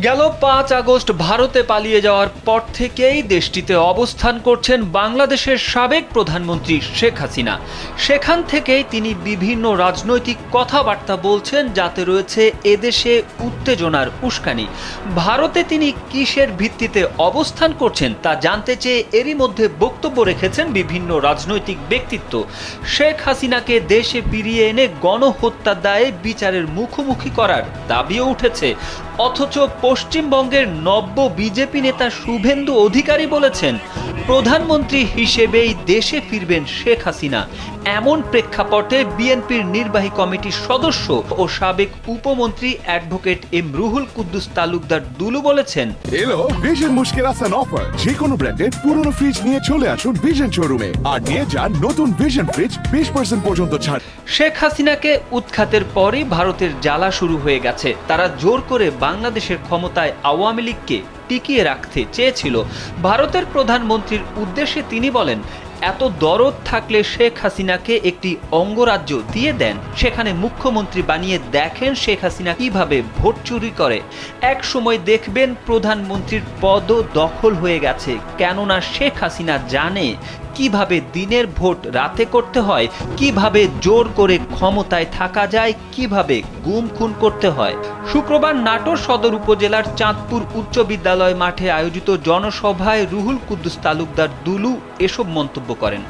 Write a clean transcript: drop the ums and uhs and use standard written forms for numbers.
গেল ৫ আগস্ট ভারতে পালিয়ে যাওয়ার পর থেকেই দেশটিতে অবস্থান করছেন বাংলাদেশের সাবেক প্রধানমন্ত্রী শেখ হাসিনা। সেখান থেকেই তিনি বিভিন্ন রাজনৈতিক কথাবার্তা বলছেন, যাতে রয়েছে এদেশে উত্তেজনার উস্কানি। ভারতে তিনি কিসের ভিত্তিতে অবস্থান করছেন তা জানতে চেয়ে এরই মধ্যে বক্তব্য রেখেছেন বিভিন্ন রাজনৈতিক ব্যক্তিত্ব। শেখ হাসিনাকে দেশে ফিরিয়ে এনে গণহত্যার দায়ে বিচারের মুখোমুখি করার দাবিও উঠেছে। অথচ পশ্চিমবঙ্গের নব্য বিজেপি নেতা শুভেন্দু অধিকারী বলেছেন, প্রধানমন্ত্রী হিসেবেই দেশে ফিরবেন শেখ হাসিনা। এমন প্রেক্ষাপটে বিএনপির নির্বাহী কমিটির সদস্য ও সাবেক উপমন্ত্রী অ্যাডভোকেট এম রুহুল কুদ্দুস তালুকদার দুলু বলেছেন, এলো ভিশন মুশকিল আসান অফার। যে কোনো ব্র্যান্ডের পুরনো ফ্রিজ নিয়ে চলে আসুন ভিশন শোরুমে আর নিয়ে যান নতুন ভিশন ফ্রিজ 20% পর্যন্ত ছাড়। শেখ হাসিনাকে উৎখাতের পরই ভারতের জ্বালা শুরু হয়ে গেছে। তারা জোর করে বাংলাদেশের ক্ষমতায় আওয়ামী লীগকে টিকিয়ে রাখতে চেয়েছিল। ভারতের প্রধানমন্ত্রীর উদ্দেশ্যে তিনি বলেন, এত দরদ থাকলে শেখ হাসিনাকে একটি অঙ্গরাজ্য দিয়ে দেন, সেখানে মুখ্যমন্ত্রী বানিয়ে দেখেন শেখ হাসিনা কিভাবে ভোট চুরি করে। এক সময় দেখবেন প্রধানমন্ত্রীর পদও দখল হয়ে গেছে, কেননা শেখ হাসিনা জানে কিভাবে দিনের ভোট রাতে করতে হয়, কিভাবে জোর করে ক্ষমতায় থাকা যায়, কিভাবে গুম খুন করতে হয়। শুক্রবার নাটোর সদর উপজেলার চাঁদপুর উচ্চ বিদ্যালয় মাঠে আয়োজিত জনসভায় রুহুল কুদ্দুস তালুকদার দুলু এসব মন্তব্য করেন।